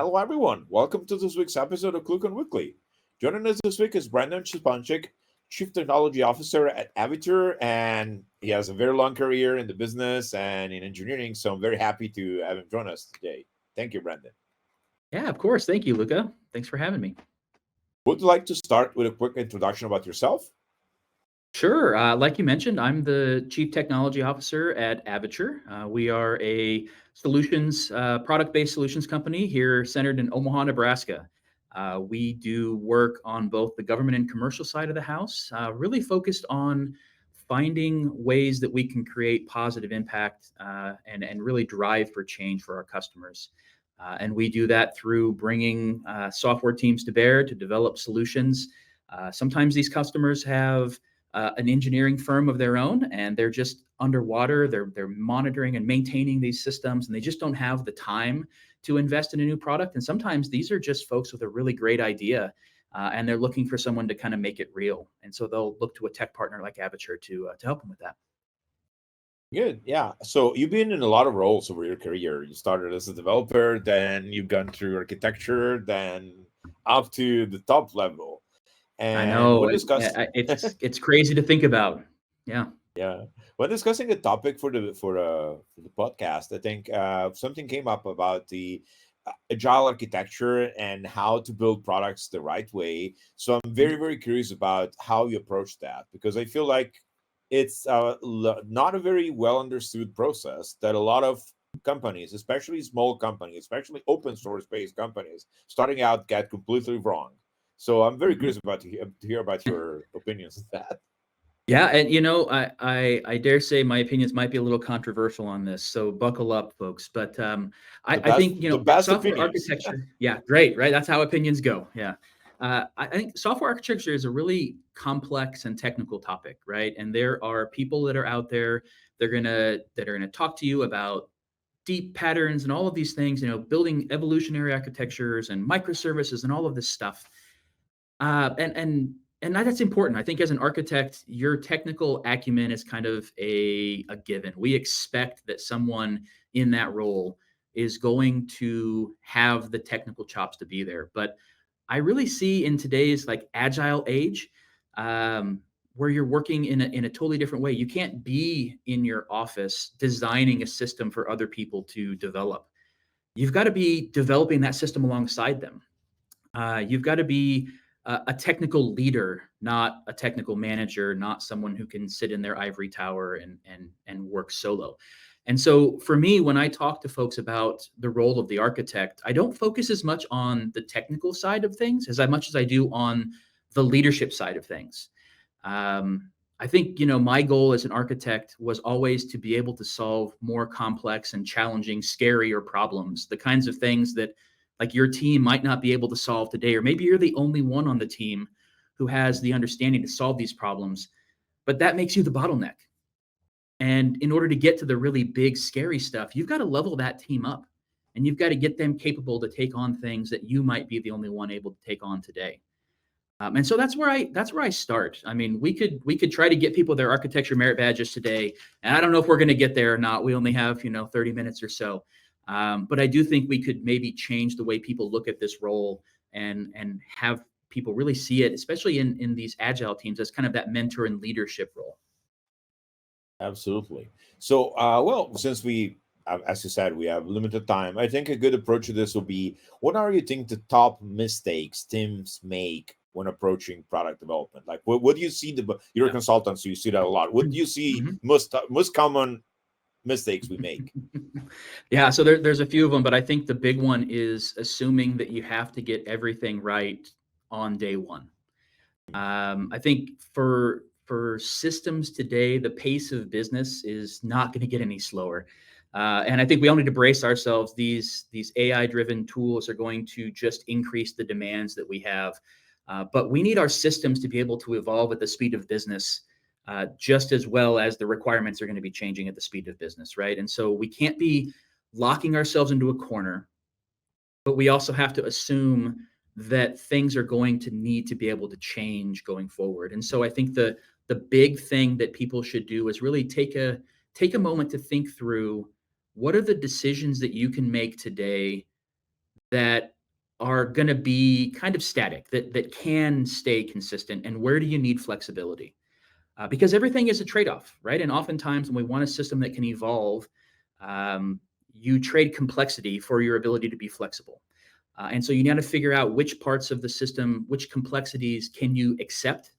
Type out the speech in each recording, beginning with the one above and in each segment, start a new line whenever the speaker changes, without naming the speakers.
Hello, everyone. Welcome to this week's episode of ClueCon Weekly. Joining us this week is Brandon Suponchick, Chief Technology Officer at Aviture, and he has a very long career in the business and in engineering, so I'm very happy to have him join us today. Thank you, Brandon.
Yeah, of course. Thank you, Luca. Thanks for having me.
Would you like to start with a quick introduction about yourself?
Sure. Like you mentioned, I'm the Chief Technology Officer at Aviture. We are a product-based solutions company here centered in Omaha, Nebraska. We do work on both the government and commercial side of the house, really focused on finding ways that we can create positive impact and really drive for change for our customers. And we do that through bringing software teams to bear to develop solutions. Sometimes these customers have an engineering firm of their own, and they're just underwater. They're monitoring and maintaining these systems, and they just don't have the time to invest in a new product. And sometimes these are just folks with a really great idea, and they're looking for someone to kind of make it real. And so they'll look to a tech partner like Aviture to help them with that.
Good. Yeah. So you've been in a lot of roles over your career. You started as a developer, then you've gone through architecture, then up to the top level.
I
And
know
when discussed
it's crazy to think about. Yeah.
Yeah, when discussing a topic for the podcast, I think something came up about the agile architecture and how to build products the right way. So I'm very curious about how you approach that because I feel like it's not a very well understood process that a lot of companies, especially small companies, especially open source based companies, starting out get completely wrong. So I'm very
Mhm.
curious about to hear about your opinions on that.
Yeah, and I dare say my opinions might be a little controversial on this, so buckle up, folks. But I think
The best
software
opinions.
architecture. Yeah, great, right? That's how opinions go. Yeah, I think software architecture is a really complex and technical topic, right? And there are people that are out there that are gonna talk to you about deep patterns and all of these things. Building evolutionary architectures and microservices and all of this stuff. And that's important. I think as an architect, your technical acumen is kind of a given. We expect that someone in that role is going to have the technical chops to be there. But I really see in today's like agile age, where you're working in a totally different way. You can't be in your office designing a system for other people to develop. You've got to be developing that system alongside them. You've got to be a technical leader, not a technical manager, not someone who can sit in their ivory tower and work solo. And so for me, when I talk to folks about the role of the architect, I don't focus as much on the technical side of things as much as I do on the leadership side of things. I think, my goal as an architect was always to be able to solve more complex and challenging, scarier problems, the kinds of things that like your team might not be able to solve today, or maybe you're the only one on the team who has the understanding to solve these problems, but that makes you the bottleneck. And in order to get to the really big, scary stuff, you've got to level that team up and you've got to get them capable to take on things that you might be the only one able to take on today. And so that's where I start. I mean, we could try to get people their architecture merit badges today, and I don't know if we're going to get there or not. We only have 30 minutes or so, but I do think we could maybe change the way people look at this role and have people really see it, especially in these agile teams, as kind of that mentor and leadership role.
Absolutely. So, well, since as you said, we have limited time, I think a good approach to this will be what are you think the top mistakes teams make when approaching product development? Like, what do you see you're a
Yeah.
consultant, so you see that a lot. What do you see
Mhm.
most common mistakes we make?
Yeah, so there's a few of them, but I think the big one is assuming that you have to get everything right on day one. I think for systems today, the pace of business is not going to get any slower, and I think we all need to brace ourselves. These AI-driven tools are going to just increase the demands that we have, but we need our systems to be able to evolve at the speed of business, just as well as the requirements are going to be changing at the speed of business, right? And so we can't be locking ourselves into a corner, but we also have to assume that things are going to need to be able to change going forward. And so I think the big thing that people should do is really take a moment to think through what are the decisions that you can make today that are going to be kind of static, that can stay consistent, and where do you need flexibility? Because everything is a trade-off, right? And oftentimes when we want a system that can evolve, you trade complexity for your ability to be flexible. And so you got to figure out which parts of the system, which complexities can you accept,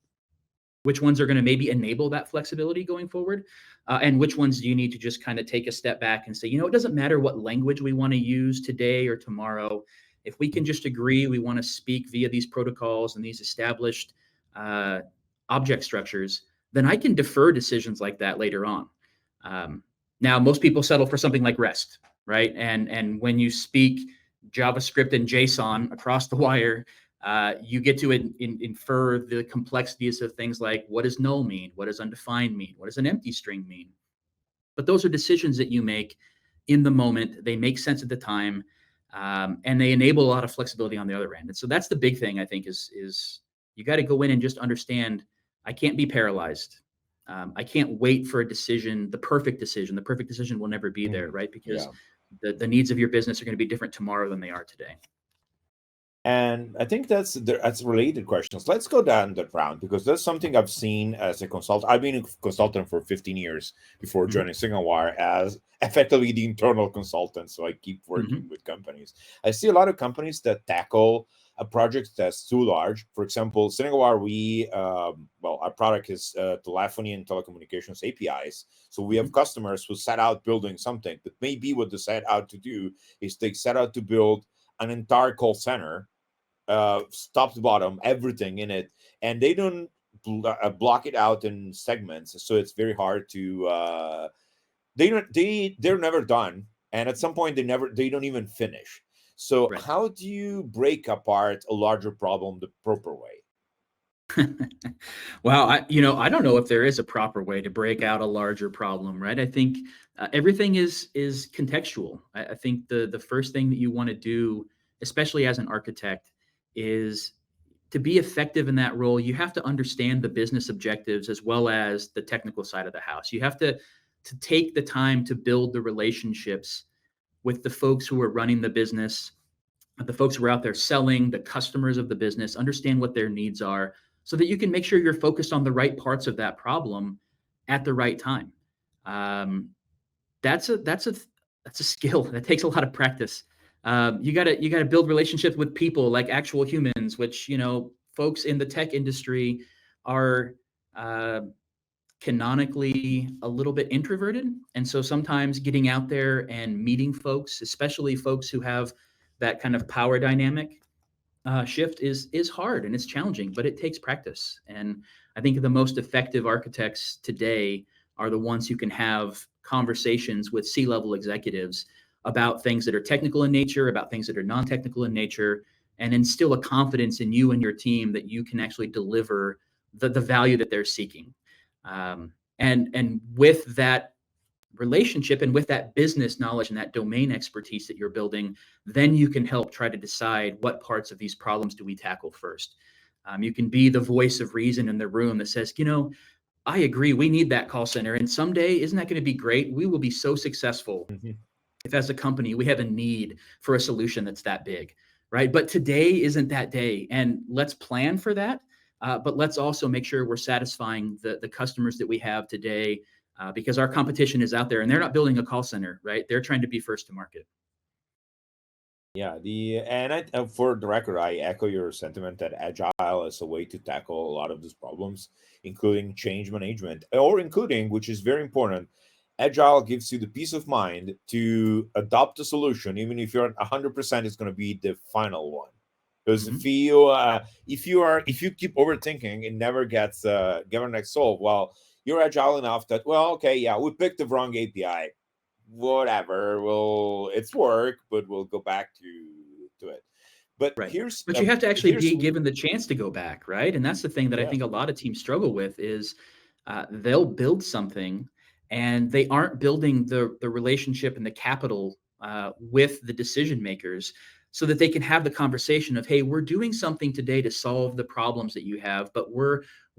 which ones are going to maybe enable that flexibility going forward, and which ones do you need to just kind of take a step back and say, it doesn't matter what language we want to use today or tomorrow. If we can just agree we want to speak via these protocols and these established uh, object structures, then I can defer decisions like that later on. Now, most people settle for something like REST, right? And when you speak JavaScript and JSON across the wire, you get to infer the complexities of things like, what does null mean? What does undefined mean? What does an empty string mean? But those are decisions that you make in the moment. They make sense at the time, and they enable a lot of flexibility on the other end. And so that's the big thing, I think, is you got to go in and just understand, I can't be paralyzed. I can't wait for a decision, the perfect decision. The perfect decision will never be there, right? Because the needs of your business are going to be different tomorrow than they are today.
And I think that's related questions. Let's go down that round, because that's something I've seen as a consultant. I've been a consultant for 15 years before joining SignalWire as effectively the internal consultant. So I keep working with companies. I see a lot of companies that tackle a project that's too large. For example, SignalWire, our product is telephony and telecommunications APIs. So we have customers who set out building something, but maybe what they set out to do is they set out to build an entire call center, top to bottom, everything in it, and they don't block it out in segments, so it's very hard to they're never done, and at some point they don't even finish. So how do you break apart a larger problem the proper way?
Well, I don't know if there is a proper way to break out a larger problem, right? I think everything is contextual. I think the first thing that you want to do, especially as an architect, is to be effective in that role. You have to understand the business objectives as well as the technical side of the house. You have to take the time to build the relationships with the folks who are running the business, the folks who are out there selling, the customers of the business, understand what their needs are, so that you can make sure you're focused on the right parts of that problem at the right time. That's a skill that takes a lot of practice. You gotta build relationships with people, like actual humans, which folks in the tech industry are canonically a little bit introverted, and so sometimes getting out there and meeting folks, especially folks who have that kind of power dynamic shift, is hard and it's challenging, but it takes practice. And I think the most effective architects today are the ones who can have conversations with C-level executives about things that are technical in nature, about things that are non-technical in nature, and instill a confidence in you and your team that you can actually deliver the value that they're seeking. And with that relationship and with that business knowledge and that domain expertise that you're building, then you can help try to decide what parts of these problems do we tackle first. You can be the voice of reason in the room that says, I agree, we need that call center. And someday, isn't that going to be great? We will be so successful if as a company we have a need for a solution that's that big, right? But today isn't that day. And let's plan for that. But let's also make sure we're satisfying the customers that we have today, because our competition is out there and they're not building a call center, right? They're trying to be first to market.
Yeah, for the record, I echo your sentiment that agile is a way to tackle a lot of these problems, including change management, or including, which is very important, agile gives you the peace of mind to adopt a solution, even if you're 100% is going to be the final one. Because if you keep overthinking, it never gets solved. Well, you're agile enough that, well, okay, yeah, we picked the wrong API, whatever, it's work, but we'll go back to it. But
but you have to actually be given the chance to go back, right? And that's the thing that I think a lot of teams struggle with is they'll build something and they aren't building the relationship and the capital with the decision makers, so that they can have the conversation of, hey, we're doing something today to solve the problems that you have, but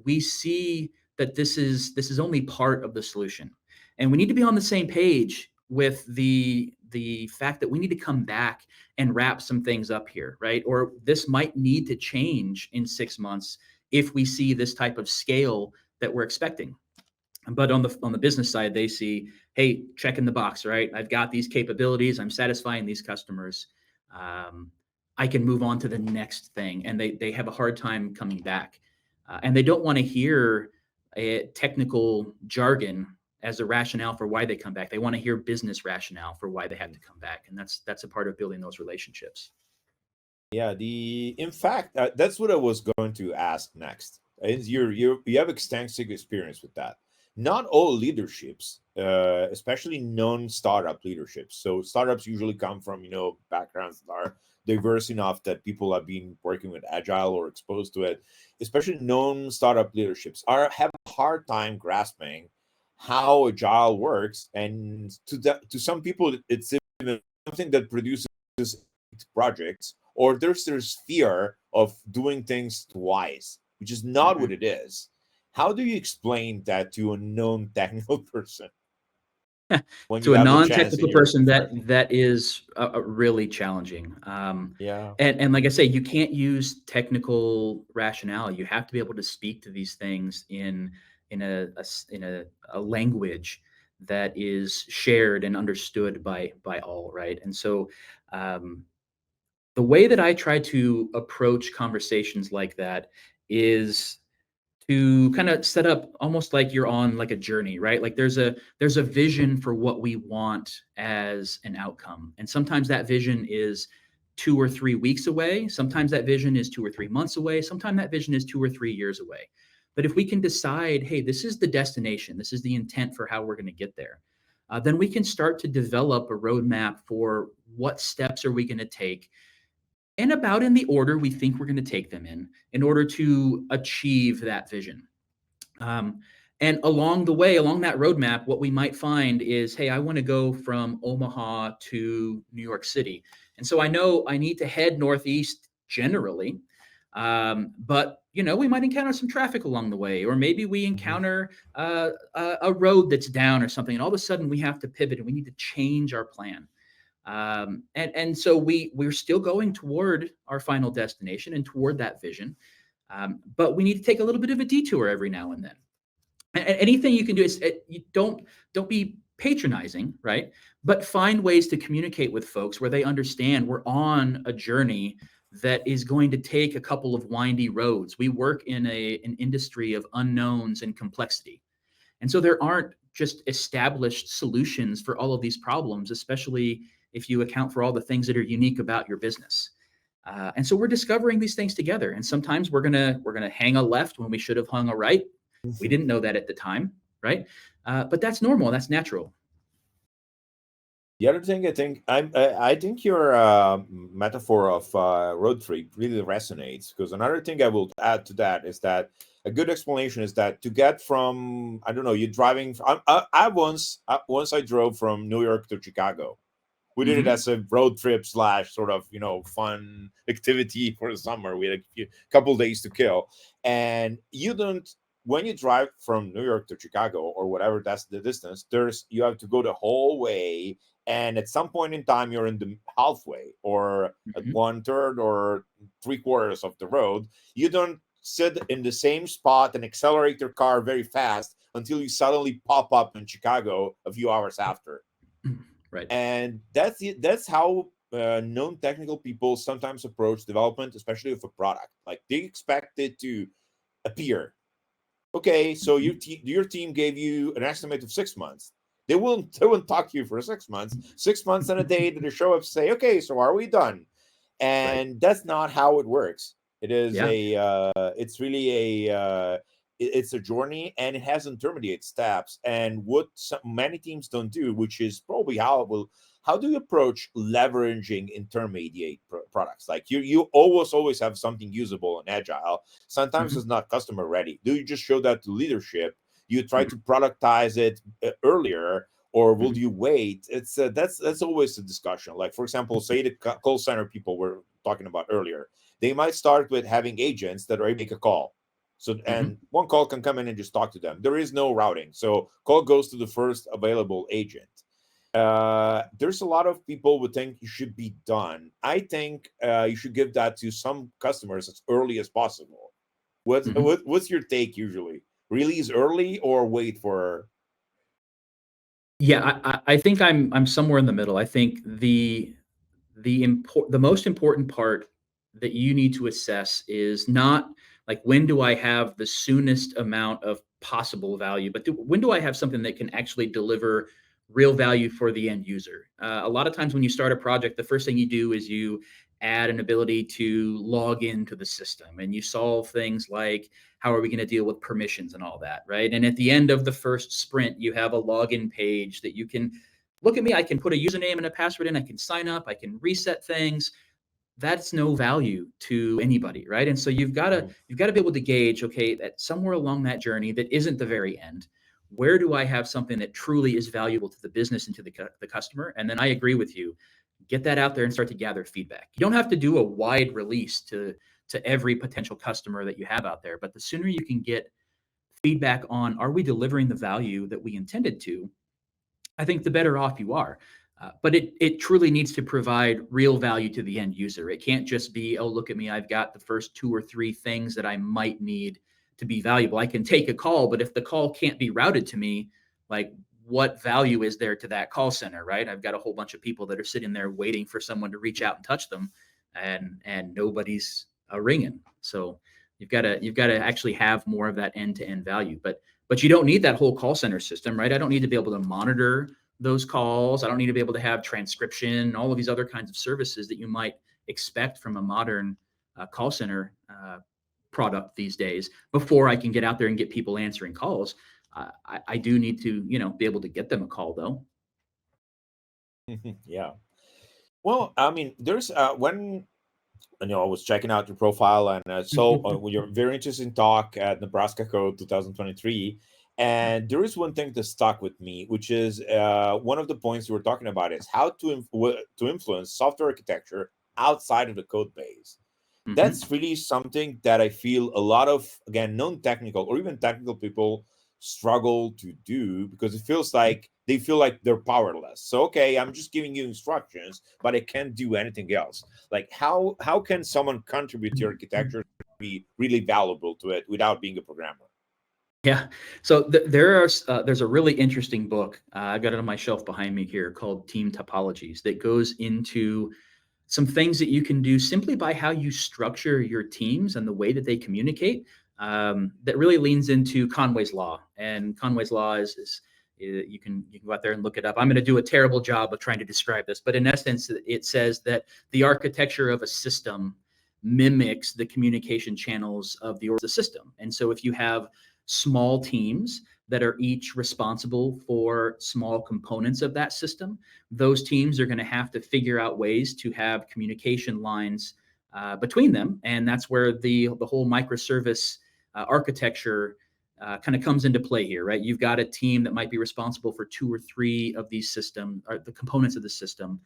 we see that this is only part of the solution. And we need to be on the same page with the the fact that we need to come back and wrap some things up here, right? Or this might need to change in 6 months if we see this type of scale that we're expecting. But on the business side, they see, hey, check in the box, right? I've got these capabilities. I'm satisfying these customers. Um, I can move on to the next thing, and they have a hard time coming back, and they don't want to hear a technical jargon as a rationale for why they come back. They want to hear business rationale for why they have to come back, and that's a part of building those relationships.
Yeah, in fact, that's what I was going to ask next. Is you have extensive experience with that. Not all leaderships, especially non-startup leaderships. So startups usually come from backgrounds that are diverse enough that people have been working with agile or exposed to it. Especially non-startup leaderships have a hard time grasping how agile works, and to some people, it's even something that produces projects, or there's fear of doing things twice, which is not what
Mhm.
it is. How do you explain that to a known technical person when you
To a
have the chance in
non-technical
your
person,
front?
that is really challenging.
Yeah.
And like I say, you can't use technical rationale. You have to be able to speak to these things in a language that is shared and understood by all, right? And so, um, the way that I try to approach conversations like that is to kind of set up almost like you're on like a journey, right? Like there's a vision for what we want as an outcome. And sometimes that vision is 2 or 3 weeks away. Sometimes that vision is 2 or 3 months away. Sometimes that vision is 2 or 3 years away. But if we can decide, hey, this is the destination, this is the intent for how we're going to get there, then we can start to develop a roadmap for what steps are we going to take and about in the order we think we're going to take them in order to achieve that vision. Um, and along the way, along that roadmap, what we might find is, hey, I want to go from Omaha to New York City. And so I know I need to head northeast generally. But we might encounter some traffic along the way, or maybe we
Mhm.
encounter a road that's down or something, and all of a sudden we have to pivot and we need to change our plan. And so we're still going toward our final destination and toward that vision, but we need to take a little bit of a detour every now and then. Anything you can do is you don't be patronizing, right? But find ways to communicate with folks where they understand we're on a journey that is going to take a couple of windy roads. We work in an industry of unknowns and complexity. And so there aren't just established solutions for all of these problems, especially if you account for all the things that are unique about your business. And so we're discovering these things together. And sometimes we're gonna hang a left when we should have hung a right. We didn't know that at the time, right? But that's normal. That's natural.
The other thing I think your metaphor of road trip really resonates, because another thing I will add to that is that a good explanation is that to get from, I don't know, you're driving. I once I drove from New York to Chicago. We did it
Mm-hmm.
as a road trip slash sort of fun activity for the summer. We had a couple days to kill, and you don't, when you drive from New York to Chicago or whatever that's the distance, you have to go the whole way, and at some point in time you're in the halfway or at
Mm-hmm.
1/3 or 3/4 of the road. You don't sit in the same spot and accelerate your car very fast until you suddenly pop up in Chicago a few hours after.
Right.
And that's how non-technical people sometimes approach development, especially of a product. Like they expect it to appear. Okay, so
Mm-hmm.
your team gave you an estimate of 6 months. They won't talk to you for 6 months. 6 months and a day that they show up, say, okay, so are we done?
Right.
And that's not how it works. It is
Yeah.
it's really it's a journey, and it has intermediate steps. And what many teams don't do, which is probably how do you approach leveraging intermediate products? Like you always have something usable and agile. Sometimes
Mm-hmm.
it's not customer ready. Do you just show that to leadership? You try
Mm-hmm.
to productize it earlier, or will
Mm-hmm.
you wait? It's that's always a discussion. Like for example, say the call center people were talking about earlier, they might start with having agents that are able to make a call. So,
Mm-hmm.
and one call can come in and just talk to them. There is no routing, so call goes to the first available agent. there's a lot of people would think you should be done. I think you should give that to some customers as early as possible. What's your take usually? Release early or wait for?
Yeah, I think I'm somewhere in the middle. I think the most important part that you need to assess is not like when do I have the soonest amount of possible value, but when do I have something that can actually deliver real value for the end user? A lot of times when you start a project, the first thing you do is you add an ability to log into the system and you solve things like how are we going to deal with permissions and all that, right? And at the end of the first sprint, you have a login page that you can look at me. I can put a username and a password in. I can sign up. I can reset things. That's no value to anybody, right? And so
Mhm.
you've got to be able to gauge, okay, that somewhere along that journey that isn't the very end, where do I have something that truly is valuable to the business and to the customer? And then I agree with you. Get that out there and start to gather feedback. You don't have to do a wide release to every potential customer that you have out there, but the sooner you can get feedback on are we delivering the value that we intended to, I think the better off you are. But it truly needs to provide real value to the end user. It can't just be, oh, look at me, I've got the first two or three things that I might need to be valuable. I can take a call, but if the call can't be routed to me, like what value is there to that call center, right? I've got a whole bunch of people that are sitting there waiting for someone to reach out and touch them, and nobody's ringing. So you've got to actually have more of that end to end value. But you don't need that whole call center system, right? I don't need to be able to monitor those calls. I don't need to be able to have transcription, all of these other kinds of services that you might expect from a modern call center product these days before I can get out there and get people answering calls. I do need to, be able to get them a call though.
Yeah. Well, I mean, there's when I was checking out your profile and so your very interesting talk at Nebraska Code 2023. And there is one thing that stuck with me, which is one of the points you were talking about is how to influence software architecture outside of the code base.
Mm-hmm.
That's really something that I feel a lot of, again, non-technical or even technical people struggle to do because it feels like they feel like they're powerless. So okay, I'm just giving you instructions, but I can't do anything else. Like how can someone contribute to your architecture to be really valuable to it without being a programmer?
Yeah. So there's a really interesting book. I've got it on my shelf behind me here called Team Topologies that goes into some things that you can do simply by how you structure your teams and the way that they communicate. That really leans into Conway's law, and Conway's law is you can go out there and look it up. I'm going to do a terrible job of trying to describe this, but in essence, it says that the architecture of a system mimics the communication channels of the system. And so if you have small teams that are each responsible for small components of that system, those teams are going to have to figure out ways to have communication lines between them, and that's where the whole microservice architecture kind of comes into play here, right? You've got a team that might be responsible for two or three of these systems, or the components of the system.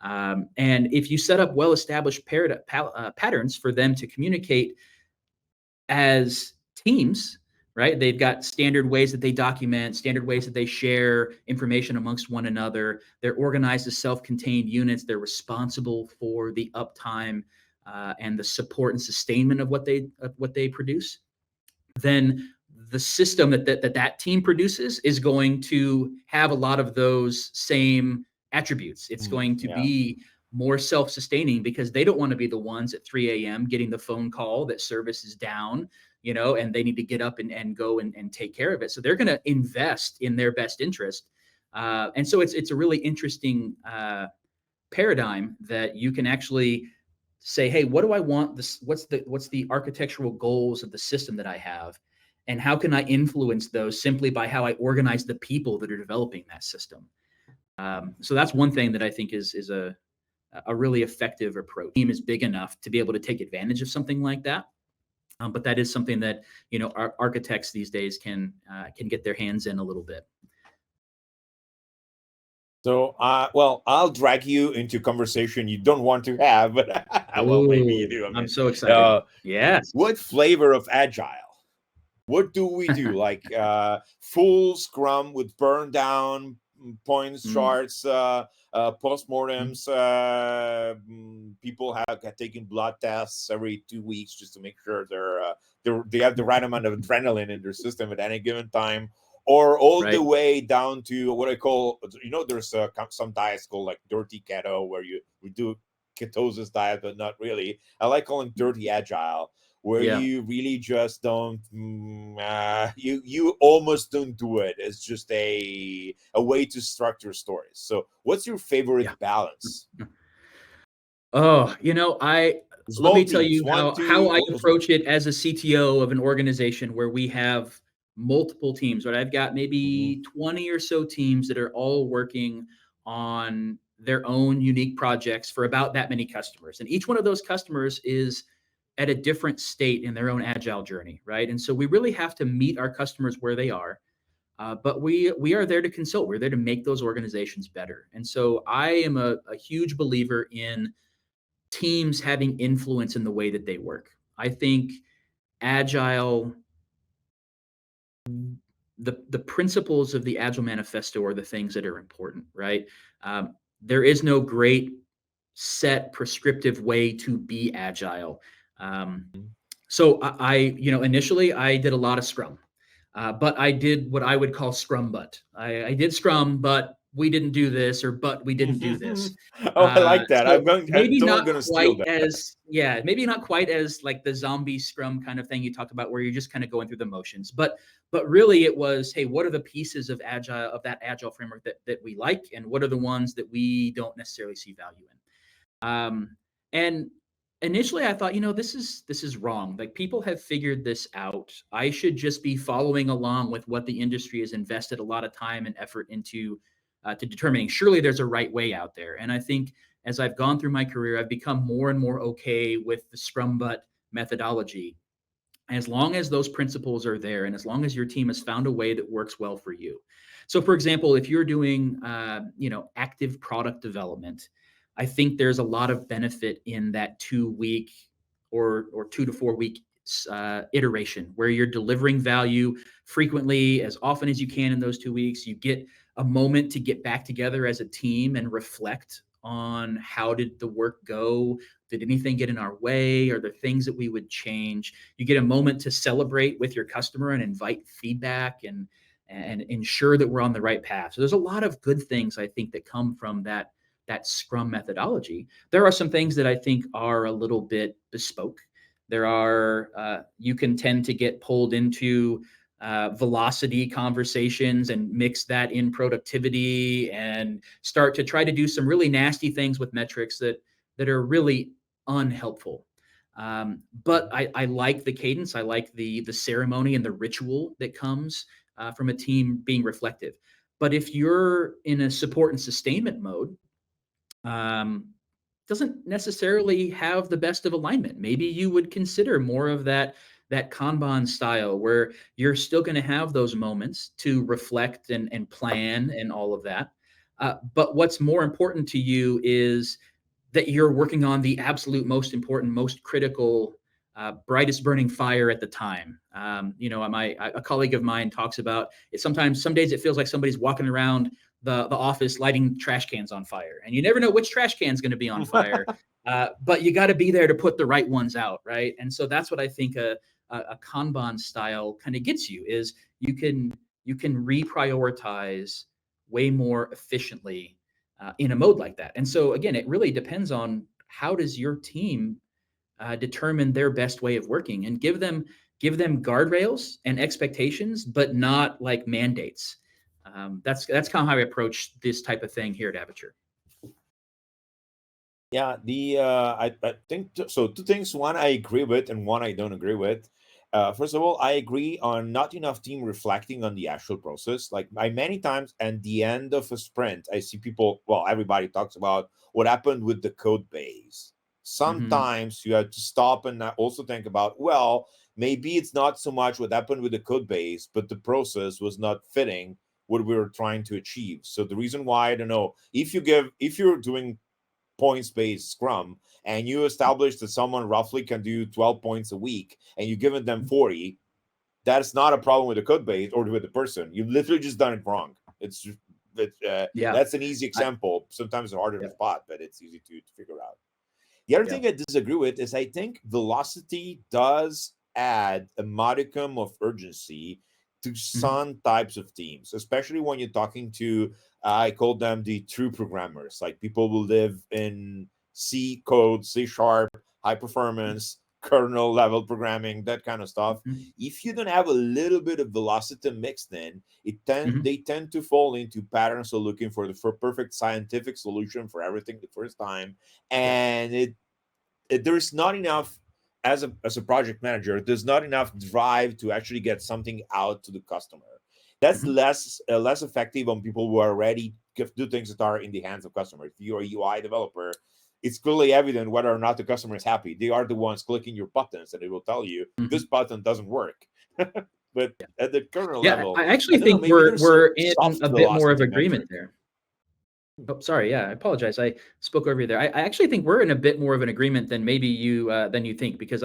And if you set up well-established patterns for them to communicate as teams, right? They've got standard ways that they document, standard ways that they share information amongst one another. They're organized as self-contained units. They're responsible for the uptime and the support and sustainment of what they produce. Then the system that team produces is going to have a lot of those same attributes. It's going to
Yeah.
be more self-sustaining because they don't want to be the ones at 3 a.m. getting the phone call that service is down, and they need to get up and go and take care of it. So they're going to invest in their best interest. And so it's a really interesting paradigm that you can actually say, hey, what do I want this? What's the architectural goals of the system that I have? And how can I influence those simply by how I organize the people that are developing that system? So that's one thing that I think is a really effective approach. The team is big enough to be able to take advantage of something like that. But that is something that architects these days can get their hands in a little bit.
So, well, I'll drag you into conversation you don't want to have, but well, maybe you
Ooh,
do. I
I'm
mean,
so excited. Yes.
what flavor of agile? What do we do? Like full Scrum with burn down points
Mm,
charts,
mm,
postmortems. People have taken blood tests every 2 weeks just to make sure they have the right amount of adrenaline in their system at any given time, or all the
right.
way down to what I call, there's some diets called like dirty keto, where we do ketosis diet, but not really. I like calling dirty agile, where
Yeah.
you really just don't, you almost don't do it. It's just a way to structure stories. So what's your
Yeah.
favorite balance?
Oh, I let
Small
me tell
teams,
you
one,
how I
two,
approach it as a CTO of an organization where we have multiple teams, right? I've got
Mhm.
maybe 20 or so teams that are all working on their own unique projects for about that many customers. And each one of those customers is at a different state in their own agile journey, right? And so we really have to meet our customers where they are. But we are there to consult. We're there to make those organizations better. And so I am a huge believer in teams having influence in the way that they work. I think agile, the principles of the agile manifesto are the things that are important, right? There is no great set prescriptive way to be agile. Um, so initially I did a lot of Scrum, but I did what I would call Scrum, but I did Scrum, but we didn't do this, or but we didn't do this.
Oh, I like that.
So
I'm
maybe
totally
not
going to steal
quite
that.
as yeah, maybe not quite as like the zombie Scrum kind of thing you talked about, where you're just kind of going through the motions. But really, it was, hey, what are the pieces of that agile framework that we like, and what are the ones that we don't necessarily see value in? And initially I thought, this is wrong. Like, people have figured this out. I should just be following along with what the industry has invested a lot of time and effort into to determining. Surely there's a right way out there. And I think as I've gone through my career, I've become more and more okay with the Scrum Butt methodology, as long as those principles are there and as long as your team has found a way that works well for you. So for example, if you're doing active product development, I think there's a lot of benefit in that 2 week or 2 to 4 week iteration, where you're delivering value frequently, as often as you can in those 2 weeks. You get a moment to get back together as a team and reflect on how did the work go. Did anything get in our way? Are there things that we would change? You get a moment to celebrate with your customer and invite feedback and ensure that we're on the right path. So there's a lot of good things, I think, that come from that Scrum methodology. There are some things that I think are a little bit bespoke. There are you can tend to get pulled into velocity conversations and mix that in productivity and start to try to do some really nasty things with metrics that are really unhelpful. But I like the cadence. I like the ceremony and the ritual that comes from a team being reflective. But if you're in a support and sustainment mode, um, doesn't necessarily have the best of alignment. Maybe you would consider more of that Kanban style, where you're still going to have those moments to reflect and plan and all of that. But what's more important to you is that you're working on the absolute most important, most critical, brightest burning fire at the time. A colleague of mine talks about it. Sometimes, some days, it feels like somebody's walking around the office lighting trash cans on fire, and you never know which trash can is going to be on fire. But you got to be there to put the right ones out, right? And so that's what I think a Kanban style kind of gets you, is you can reprioritize way more efficiently in a mode like that. And so again, it really depends on how does your team determine their best way of working, and give them guardrails and expectations, but not like mandates. That's kind of how I approach this type of thing here at Aviture.
Yeah, I think so. Two things. One I agree with, and one I don't agree with. First of all, I agree on not enough team reflecting on the actual process. Like, I many times at the end of a sprint, I see people. Well, everybody talks about what happened with the code base.
Mm-hmm.
Sometimes you have to stop and also think about, well, maybe it's not so much what happened with the code base, but the process was not fitting what we were trying to achieve. So the reason why, I don't know, if you're doing points based scrum and you establish that someone roughly can do 12 points a week and you've given them 40, that's not a problem with the code base or with the person. You've literally just done it wrong. It's just, But
Yeah.
that's an easy
I,
example. Sometimes it's harder to
yeah.
spot, but it's easy to figure out. The other
Yeah.
thing I disagree with is I think velocity does add a modicum of urgency to
Mhm.
some types of teams, especially when you're talking to, I call them the true programmers, like people who live in C code, C sharp, high performance, kernel level programming, that kind of stuff.
Mhm.
If you don't have a little bit of velocity mixed in,
Mhm.
they tend to fall into patterns of looking for the perfect scientific solution for everything the first time,
Yeah.
and there's not enough, as a project manager, there's not enough drive to actually get something out to the customer. That's
Mhm.
less effective on people who are already do things that are in the hands of customers. If you're a UI developer, it's clearly evident whether or not the customer is happy. They are the ones clicking your buttons, and it will tell you this
Mhm.
button doesn't work. But
Yeah.
at the kernel
Yeah.
level,
I
I
actually
don't know,
think
maybe there's a
we're in
soft
a bit more of
velocity
agreement
metric.
there. Oh, sorry. Yeah, I apologize. I spoke over you there. I actually think we're in a bit more of an agreement than maybe than you think, because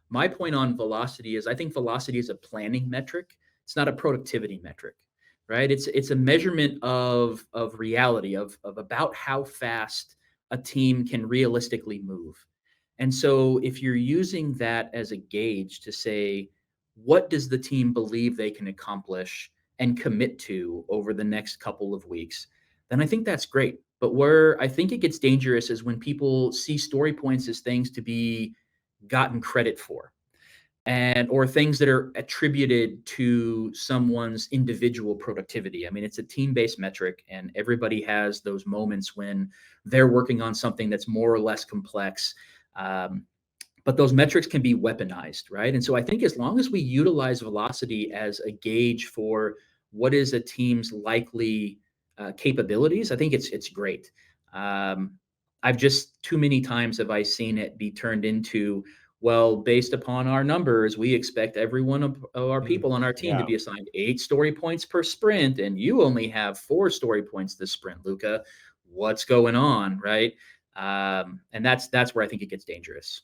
my point on velocity is I think velocity is a planning metric. It's not a productivity metric, right? It's a measurement of reality of about how fast a team can realistically move. And so if you're using that as a gauge to say, what does the team believe they can accomplish and commit to over the next couple of weeks, then I think that's great. But where I think it gets dangerous is when people see story points as things to be gotten credit for, and or things that are attributed to someone's individual productivity. I mean, it's a team-based metric, and everybody has those moments when they're working on something that's more or less complex. Um, but those metrics can be weaponized, right? And so I think as long as we utilize velocity as a gauge for what is a team's likely capabilities, I think it's great. Um, I've just too many times have I seen it be turned into, well, based upon our numbers, we expect every one of our
Mm,
people on our team to
yeah.
be assigned 8 story points per sprint, and you only have 4 story points this sprint, Luca. What's going on, right? And that's where I think it gets dangerous.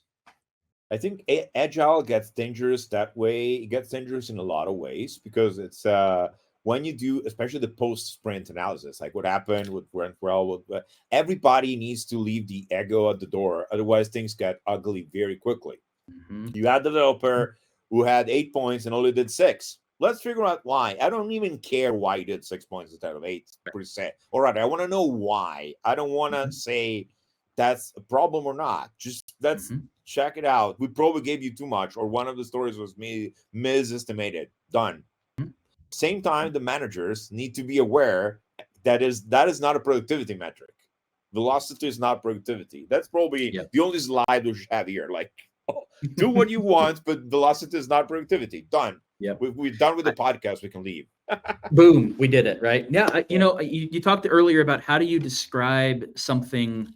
I think agile gets dangerous that way. It gets dangerous in a lot of ways because it's when you do, especially the post sprint analysis, like what happened, what went well. Everybody needs to leave the ego at the door, otherwise things get ugly very quickly.
Mhm.
You had a developer who had 8 points and only did six. Let's figure out why. I don't even care why you did 6 points instead of eight per se. All right, I want to know why. I don't want to
Mhm.
say that's a problem or not. Just let's
Mhm.
check it out. We probably gave you too much, or one of the stories was misestimated. Done.
Mhm.
Same time, the managers need to be aware that is not a productivity metric. Velocity is not productivity. That's probably
Yep.
the only slide we should have here. Like, do what you want, but velocity is not productivity. Done.
Yep.
We're done with the
I,
podcast. We can leave.
boom, we did it, right? Yeah,
Yeah.
you talked earlier about how do you describe something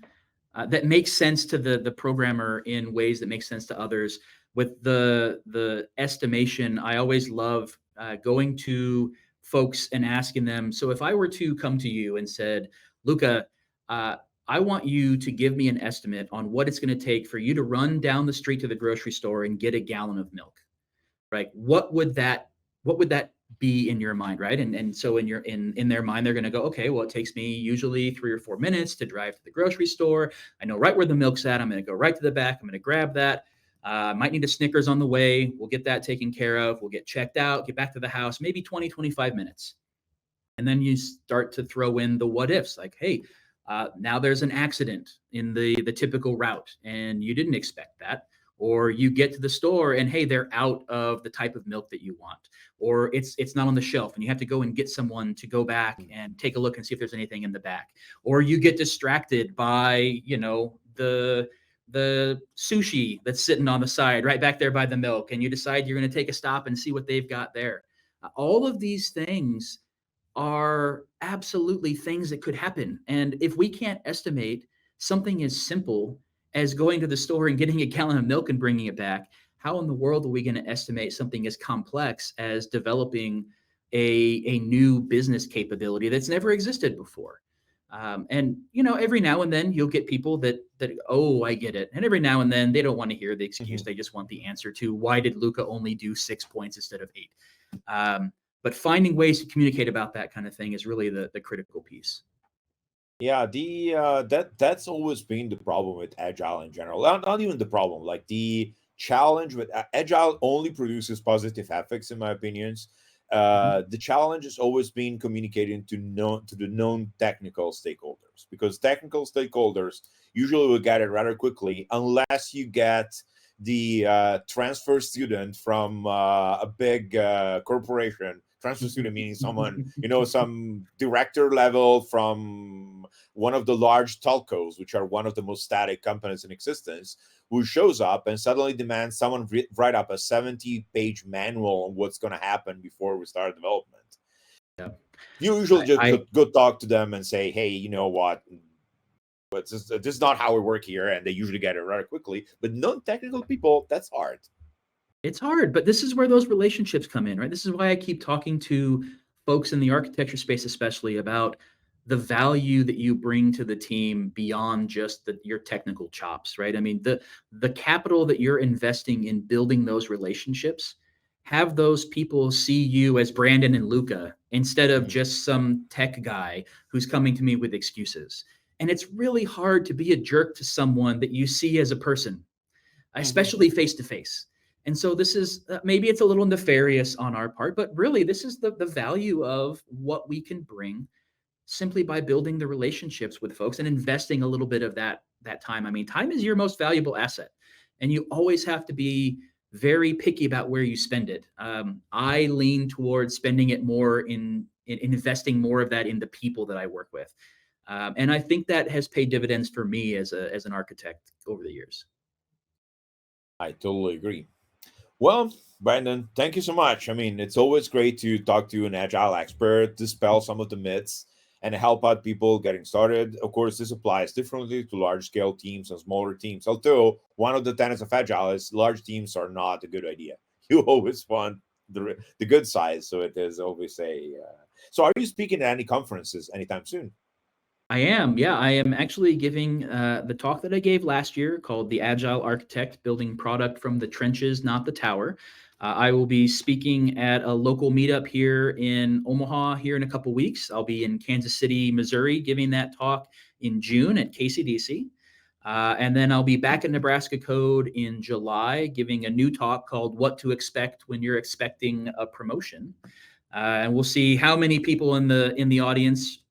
that makes sense to the programmer in ways that make sense to others. With the estimation, I always love going to folks and asking them. So if I were to come to you and said, Luca, uh, I want you to give me an estimate on what it's going to take for you to run down the street to the grocery store and get a gallon of milk, right? What would that be in your mind, right? And so in their mind, they're going to go, okay, well, it takes me usually 3 or 4 minutes to drive to the grocery store. I know right where the milk's at. I'm going to go right to the back. I'm going to grab that. Might need a Snickers on the way. We'll get that taken care of. We'll get checked out, get back to the house, maybe 20, 25 minutes. And then you start to throw in the what ifs, like, hey, now there's an accident in the typical route, and you didn't expect that. Or you get to the store and hey, they're out of the type of milk that you want, or it's not on the shelf, and you have to go and get someone to go back and take a look and see if there's anything in the back. Or you get distracted by the sushi that's sitting on the side right back there by the milk, and you decide you're going to take a stop and see what they've got there. All of these things are absolutely things that could happen. And if we can't estimate something as simple as going to the store and getting a gallon of milk and bringing it back, how in the world are we going to estimate something as complex as developing a new business capability that's never existed before? And every now and then you'll get people that oh, I get it, and every now and then they don't want to hear the excuse;
Mhm.
they just want the answer to why did Luca only do 6 points instead of 8. But finding ways to communicate about that kind of thing is really the critical piece.
Yeah, the that's always been the problem with agile in general. Not even the problem, like the challenge with agile only produces positive effects, in my opinions.
Mhm.
The challenge has always been communicating to the known technical stakeholders, because technical stakeholders usually will get it rather quickly, unless you get the transfer student from a big corporation. Transfer student meaning someone, some director level from one of the large telcos, which are one of the most static companies in existence, who shows up and suddenly demands someone write up a 70-page manual on what's going to happen before we start development.
Yeah.
You usually just
I
go talk to them and say, hey, you know what? But this is not how we work here. And they usually get it rather quickly. But non-technical people, that's hard.
It's hard, but this is where those relationships come in, right? This is why I keep talking to folks in the architecture space, especially about the value that you bring to the team beyond just your technical chops, right? I mean, the capital that you're investing in building those relationships, have those people see you as Brandon and Luca instead of
Mhm.
just some tech guy who's coming to me with excuses. And it's really hard to be a jerk to someone that you see as a person, especially face to face. And so this is maybe it's a little nefarious on our part, but really this is the value of what we can bring simply by building the relationships with folks and investing a little bit of that time. I mean, time is your most valuable asset, and you always have to be very picky about where you spend it. I lean towards spending it more in investing more of that in the people that I work with, and I think that has paid dividends for me as an architect over the years.
I totally agree. Well, Brandon, thank you so much. I mean, it's always great to talk to an agile expert, dispel some of the myths, and help out people getting started. Of course, this applies differently to large scale teams and smaller teams. Although, one of the tenets of agile is large teams are not a good idea. You always want the good size. So, it is always a. So, are you speaking at any conferences anytime soon?
I am, yeah. I am actually giving the talk that I gave last year called The Agile Architect Building Product from the Trenches, Not the Tower. I will be speaking at a local meetup here in Omaha here in a couple weeks. I'll be in Kansas City, Missouri, giving that talk in June at KCDC. And then I'll be back at Nebraska Code in July, giving a new talk called What to Expect When You're Expecting a Promotion. And we'll see how many people in the audience,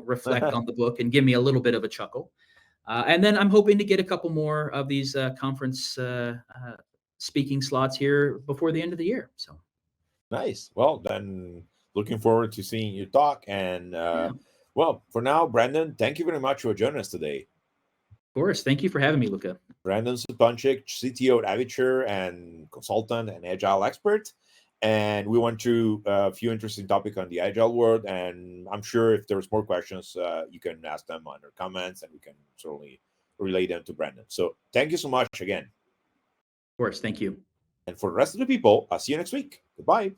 reflect on the book and give me a little bit of a chuckle. And then I'm hoping to get a couple more of these conference speaking slots here before the end of the year. So,
Nice. Well, then looking forward to seeing you talk. And
yeah,
well, for now, Brandon, thank you very much for joining us today.
of course. Thank you for having me, Luca.
Brandon Suponchik, CTO at Aviture and consultant and agile expert. And we went through a few interesting topics on the agile world. And I'm sure if there's more questions, you can ask them under comments and we can certainly relay them to Brandon. So thank you so much again.
Of course. Thank you.
And for the rest of the people, I'll see you next week. Goodbye.